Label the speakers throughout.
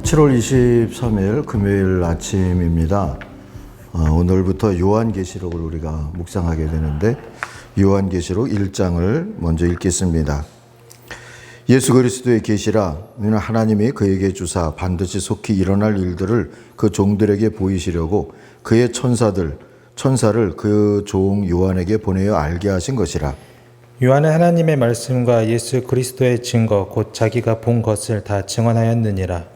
Speaker 1: 7월 23일 금요일 아침입니다. 오늘부터 요한계시록을 우리가 묵상하게 되는데 요한계시록 1장을 먼저 읽겠습니다. 예수 그리스도의 계시라 이는 하나님이 그에게 주사 반드시 속히 일어날 일들을 그 종들에게 보이시려고 그의 천사를 그 종 요한에게 보내어 알게 하신 것이라.
Speaker 2: 요한은 하나님의 말씀과 예수 그리스도의 증거 곧 자기가 본 것을 다 증언하였느니라.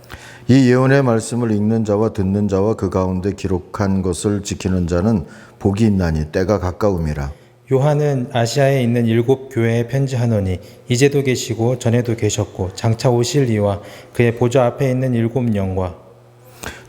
Speaker 1: 이 예언의 말씀을 읽는 자와 듣는 자와 그 가운데 기록한 것을 지키는 자는 복이 있나니 때가 가까움이라.
Speaker 2: 요한은 아시아에 있는 7 교회에 편지하노니 이제도 계시고 전에도 계셨고 장차 오실 이와 그의 보좌 앞에 있는 7 영과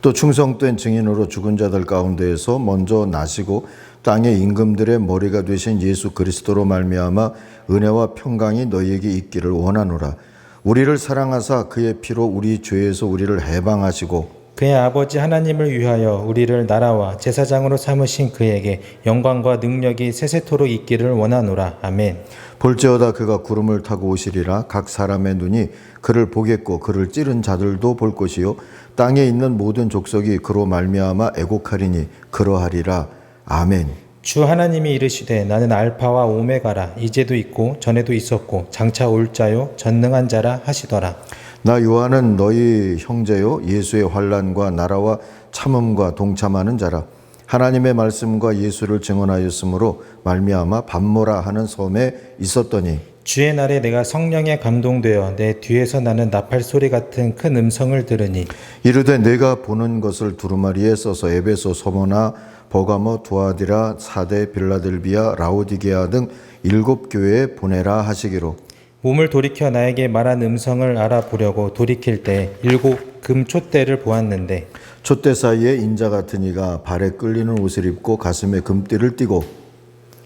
Speaker 1: 또 충성된 증인으로 죽은 자들 가운데에서 먼저 나시고 땅의 임금들의 머리가 되신 예수 그리스도로 말미암아 은혜와 평강이 너희에게 있기를 원하노라. 우리를 사랑하사 그의 피로 우리 죄에서 우리를 해방하시고
Speaker 2: 그의 아버지 하나님을 위하여 우리를 나라와 제사장으로 삼으신 그에게 영광과 능력이 세세토록 있기를 원하노라. 아멘.
Speaker 1: 볼지어다 그가 구름을 타고 오시리라. 각 사람의 눈이 그를 보겠고 그를 찌른 자들도 볼 것이요 땅에 있는 모든 족속이 그로 말미암아 애곡하리니 그러하리라. 아멘.
Speaker 2: 주 하나님이 이르시되 나는 알파와 오메가라. 이제도 있고 전에도 있었고 장차 올 자요 전능한 자라 하시더라.
Speaker 1: 나 요한은 너희 형제요 예수의 환난과 나라와 참음과 동참하는 자라. 하나님의 말씀과 예수를 증언하였으므로 말미암아 밤모라 하는 섬에 있었더니
Speaker 2: 주의 날에 내가 성령에 감동되어 내 뒤에서 나는 나팔 소리 같은 큰 음성을 들으니
Speaker 1: 이르되 내가 보는 것을 두루마리에 써서 에베소, 서모나, 버가모, 두아디라, 사데, 빌라델비아, 라오디게아 등 7 교회에 보내라 하시기로.
Speaker 2: 몸을 돌이켜 나에게 말한 음성을 알아보려고 돌이킬 때 7 금 촛대를 보았는데
Speaker 1: 촛대 사이에 인자 같은 이가 발에 끌리는 옷을 입고 가슴에 금띠를 띠고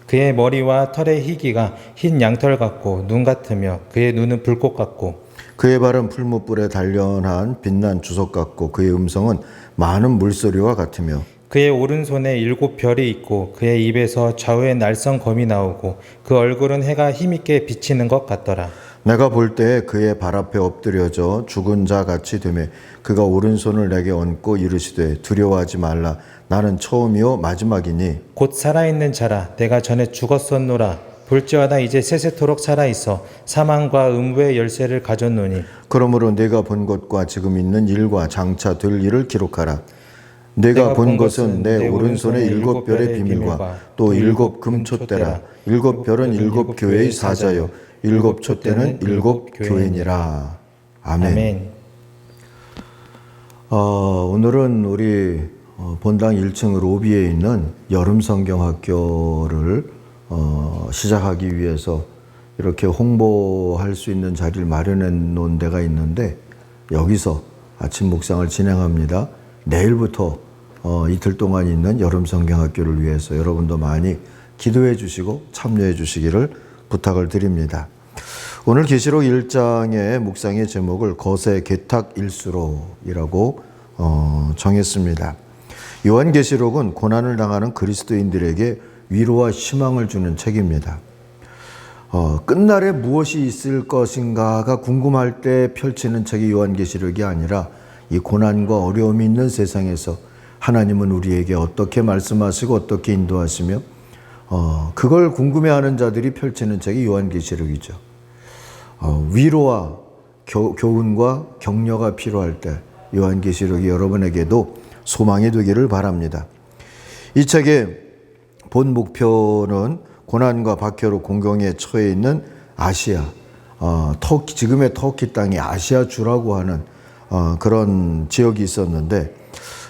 Speaker 2: 그의 머리와 털의 희기가 흰 양털 같고 눈 같으며 그의 눈은 불꽃 같고
Speaker 1: 그의 발은 풀무불에 단련한 빛난 주석 같고 그의 음성은 많은 물소리와 같으며
Speaker 2: 그의 오른손에 7 별이 있고 그의 입에서 좌우에 날선 검이 나오고 그 얼굴은 해가 힘있게 비치는 것 같더라.
Speaker 1: 내가 볼 때 그의 발 앞에 엎드려져 죽은 자 같이 되매 그가 오른손을 내게 얹고 이르시되 두려워하지 말라. 나는 처음이요 마지막이니
Speaker 2: 곧 살아있는 자라. 내가 전에 죽었었노라. 볼지어다 이제 세세토록 살아있어 사망과 음부의 열쇠를 가졌노니
Speaker 1: 그러므로 내가 본 것과 지금 있는 일과 장차 될 일을 기록하라. 내가 본 것은 내 오른손의 7 별의 비밀과 또 7 금촛대라. 7 별은 7 교회의 사자요 7 촛대는 7 교회니라. 아멘. 오늘은 우리 본당 1층 로비에 있는 여름 성경학교를 시작하기 위해서 이렇게 홍보할 수 있는 자리를 마련해 놓은 데가 있는데 여기서 아침 묵상을 진행합니다. 내일부터 이틀 동안 있는 여름 성경학교를 위해서 여러분도 많이 기도해 주시고 참여해 주시기를 부탁을 드립니다. 오늘 계시록 1장의 묵상의 제목을 거세 개탁일수록이라고 정했습니다. 요한계시록은 고난을 당하는 그리스도인들에게 위로와 희망을 주는 책입니다. 끝날에 무엇이 있을 것인가가 궁금할 때 펼치는 책이 요한계시록이 아니라 이 고난과 어려움이 있는 세상에서 하나님은 우리에게 어떻게 말씀하시고 어떻게 인도하시며 그걸 궁금해하는 자들이 펼치는 책이 요한계시록이죠. 위로와 교훈과 격려가 필요할 때 요한계시록이 여러분에게도 소망이 되기를 바랍니다. 이 책의 본 목표는 고난과 박해로 공경에 처해 있는 아시아, 터키, 지금의 터키 땅이 아시아주라고 하는 그런 지역이 있었는데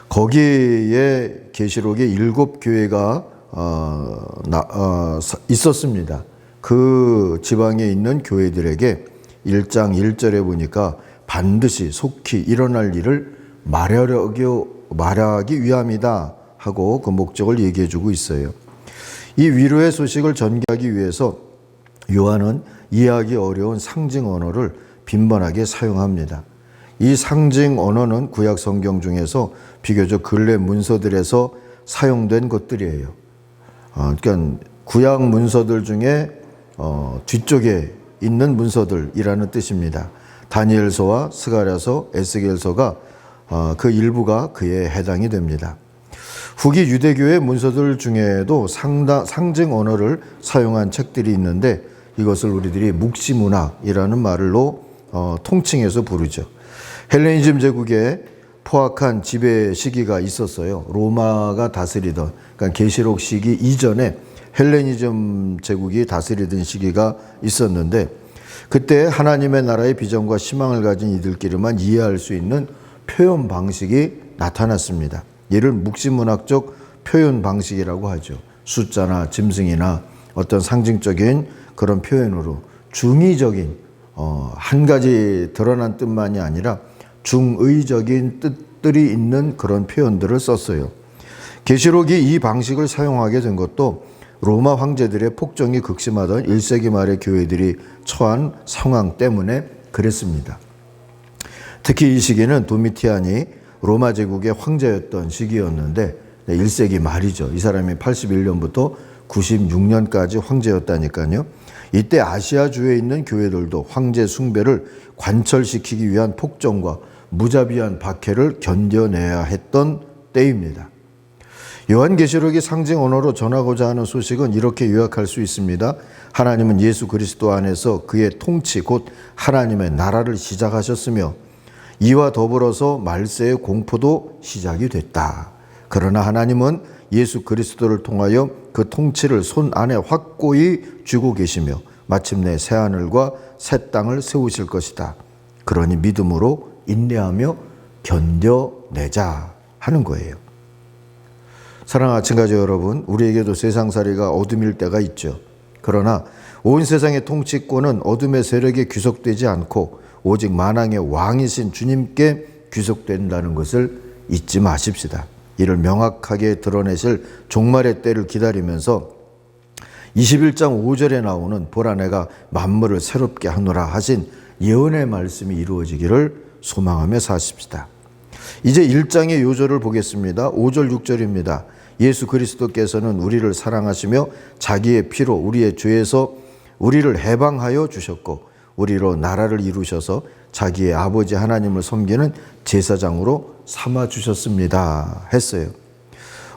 Speaker 1: 거기에 계시록에 7 교회가 있었습니다. 그 지방에 있는 교회들에게 1장 1절에 보니까 반드시 속히 일어날 일을 말하기 위함이다 하고 그 목적을 얘기해 주고 있어요. 이 위로의 소식을 전개하기 위해서 요한은 이해하기 어려운 상징 언어를 빈번하게 사용합니다. 이 상징 언어는 구약 성경 중에서 비교적 근래 문서들에서 사용된 것들이에요. 그러니까 구약 문서들 중에 뒤쪽에 있는 문서들이라는 뜻입니다. 다니엘서와 스가랴서, 에스겔서가 그 일부가 그에 해당이 됩니다. 후기 유대교의 문서들 중에도 상징 언어를 사용한 책들이 있는데 이것을 우리들이 묵시문학이라는 말로 통칭해서 부르죠. 헬레니즘 제국에 포악한 지배 시기가 있었어요. 로마가 다스리던, 그러니까 계시록 시기 이전에 헬레니즘 제국이 다스리던 시기가 있었는데 그때 하나님의 나라의 비전과 희망을 가진 이들끼리만 이해할 수 있는 표현 방식이 나타났습니다. 이를 묵시문학적 표현 방식이라고 하죠. 숫자나 짐승이나 어떤 상징적인 그런 표현으로 중의적인 한 가지 드러난 뜻만이 아니라 중의적인 뜻들이 있는 그런 표현들을 썼어요. 계시록이 이 방식을 사용하게 된 것도 로마 황제들의 폭정이 극심하던 1세기 말의 교회들이 처한 상황 때문에 그랬습니다. 특히 이 시기는 도미티안이 로마 제국의 황제였던 시기였는데 1세기 말이죠. 이 사람이 81년부터 96년까지 황제였다니까요. 이때 아시아주에 있는 교회들도 황제 숭배를 관철시키기 위한 폭정과 무자비한 박해를 견뎌내야 했던 때입니다. 요한계시록이 상징 언어로 전하고자 하는 소식은 이렇게 요약할 수 있습니다. 하나님은 예수 그리스도 안에서 그의 통치 곧 하나님의 나라를 시작하셨으며 이와 더불어서 말세의 공포도 시작이 됐다. 그러나 하나님은 예수 그리스도를 통하여 그 통치를 손 안에 확고히 쥐고 계시며 마침내 새하늘과 새 땅을 세우실 것이다. 그러니 믿음으로 인내하며 견뎌내자 하는 거예요. 사랑하는 아침가족 여러분, 우리에게도 세상살이가 어둠일 때가 있죠. 그러나 온 세상의 통치권은 어둠의 세력에 귀속되지 않고 오직 만왕의 왕이신 주님께 귀속된다는 것을 잊지 마십시다. 이를 명확하게 드러내실 종말의 때를 기다리면서 21장 5절에 나오는 보라 내가 만물을 새롭게 하노라 하신 예언의 말씀이 이루어지기를 소망하며 사십시다. 이제 1장의 요절을 보겠습니다. 5절 6절입니다. 예수 그리스도께서는 우리를 사랑하시며 자기의 피로 우리의 죄에서 우리를 해방하여 주셨고 우리로 나라를 이루셔서 자기의 아버지 하나님을 섬기는 제사장으로 삼아 주셨습니다 했어요.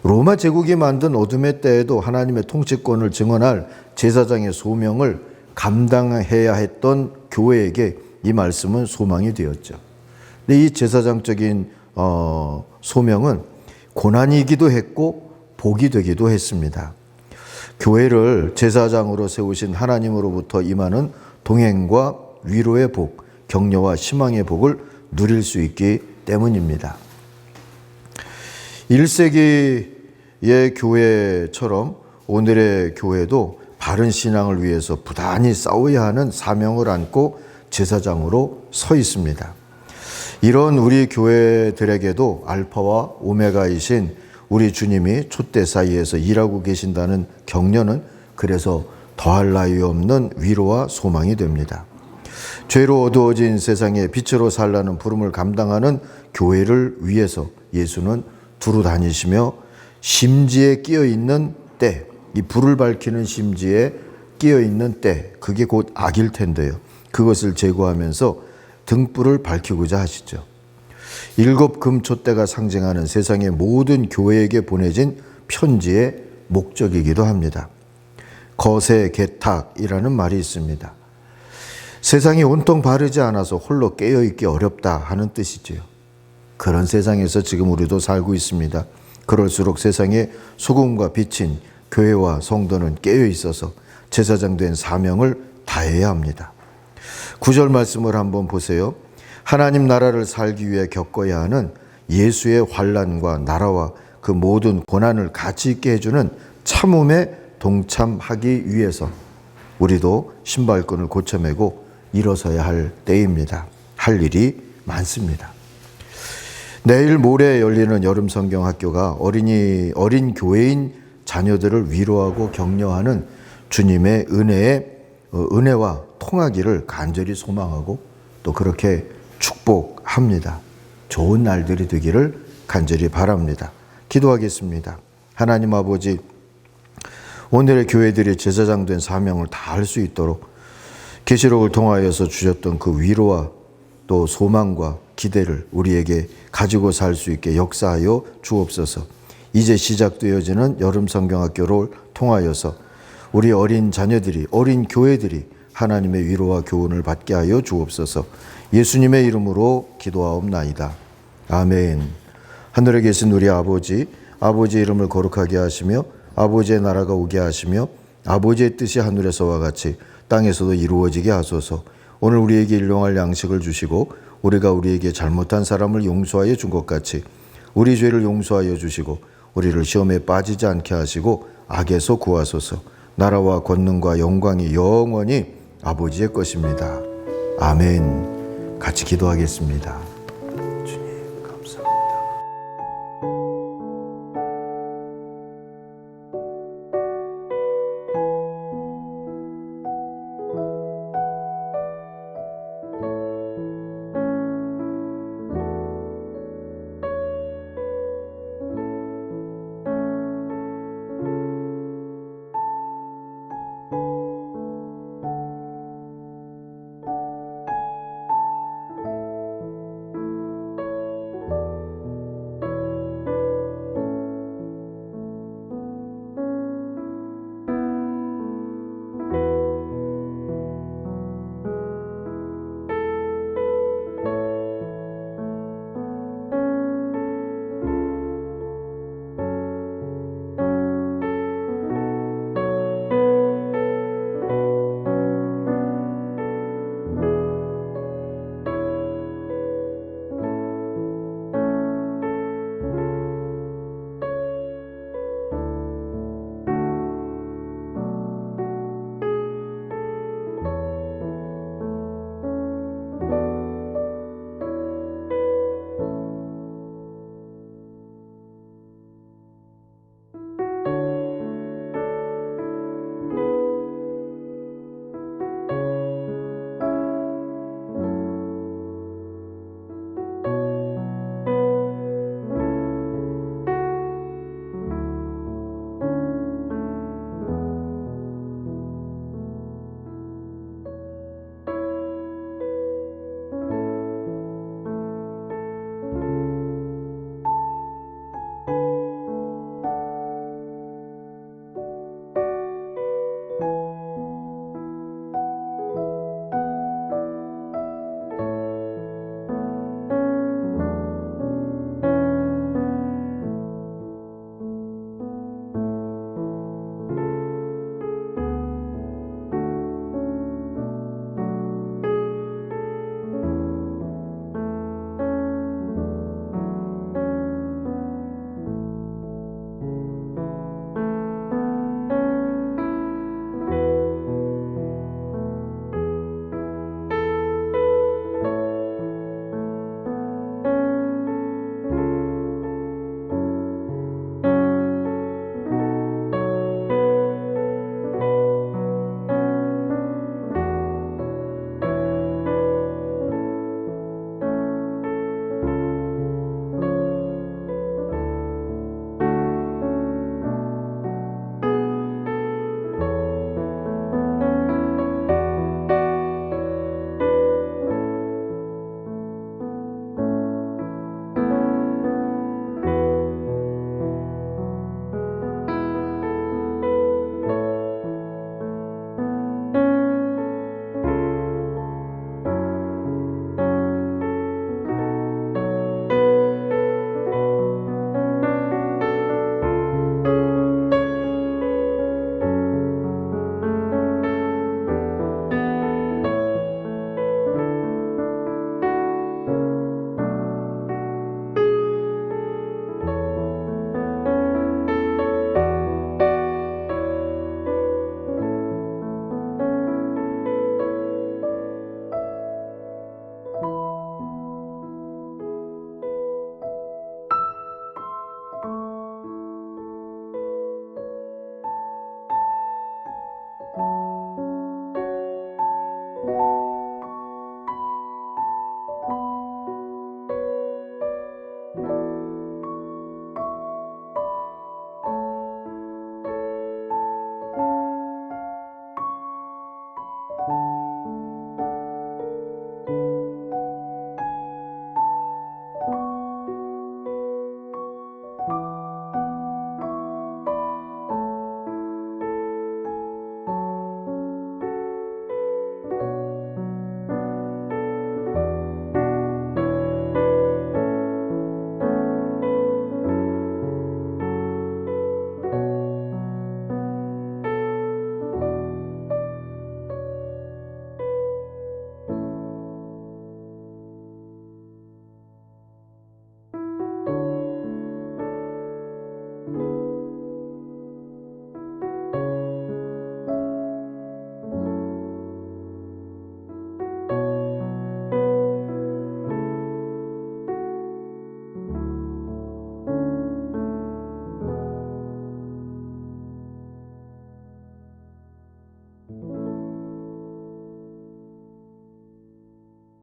Speaker 1: 로마 제국이 만든 어둠의 때에도 하나님의 통치권을 증언할 제사장의 소명을 감당해야 했던 교회에게 이 말씀은 소망이 되었죠. 근데 이 제사장적인 소명은 고난이기도 했고 복이 되기도 했습니다. 교회를 제사장으로 세우신 하나님으로부터 임하는 동행과 위로의 복, 격려와 희망의 복을 누릴 수 있기 때문입니다. 1세기의 교회처럼 오늘의 교회도 바른 신앙을 위해서 부단히 싸워야 하는 사명을 안고 제사장으로 서 있습니다. 이런 우리 교회들에게도 알파와 오메가이신 우리 주님이 촛대 사이에서 일하고 계신다는 격려는 그래서 더할 나위 없는 위로와 소망이 됩니다. 죄로 어두워진 세상에 빛으로 살라는 부름을 감당하는 교회를 위해서 예수는 두루 다니시며 심지에 끼어있는 때, 이 불을 밝히는 심지에 끼어있는 때, 그게 곧 악일 텐데요. 그것을 제거하면서 등불을 밝히고자 하시죠. 7 금촛대가 상징하는 세상의 모든 교회에게 보내진 편지의 목적이기도 합니다. 거세 개탁이라는 말이 있습니다. 세상이 온통 바르지 않아서 홀로 깨어있기 어렵다 하는 뜻이지요. 그런 세상에서 지금 우리도 살고 있습니다. 그럴수록 세상에 소금과 빛인 교회와 성도는 깨어있어서 제사장 된 사명을 다해야 합니다. 9절 말씀을 한번 보세요. 하나님 나라를 살기 위해 겪어야 하는 예수의 환난과 나라와 그 모든 고난을 같이 있게 해주는 참음에 동참하기 위해서 우리도 신발끈을 고쳐매고 일어서야 할 때입니다. 할 일이 많습니다. 내일 모레 열리는 여름 성경 학교가 어린 교회인 자녀들을 위로하고 격려하는 주님의 은혜와 통하기를 간절히 소망하고 또 그렇게 축복합니다. 좋은 날들이 되기를 간절히 바랍니다. 기도하겠습니다. 하나님 아버지, 오늘의 교회들이 제사장 된 사명을 다할 수 있도록 계시록을 통하여서 주셨던 그 위로와 또 소망과 기대를 우리에게 가지고 살 수 있게 역사하여 주옵소서. 이제 시작되어지는 여름 성경학교를 통하여서 우리 어린 자녀들이, 어린 교회들이 하나님의 위로와 교훈을 받게 하여 주옵소서. 예수님의 이름으로 기도하옵나이다. 아멘. 하늘에 계신 우리 아버지, 아버지의 이름을 거룩하게 하시며 아버지의 나라가 오게 하시며 아버지의 뜻이 하늘에서와 같이 땅에서도 이루어지게 하소서. 오늘 우리에게 일용할 양식을 주시고 우리가 우리에게 잘못한 사람을 용서하여 준 것 같이 우리 죄를 용서하여 주시고 우리를 시험에 빠지지 않게 하시고 악에서 구하소서. 나라와 권능과 영광이 영원히 아버지의 것입니다. 아멘. 같이 기도하겠습니다.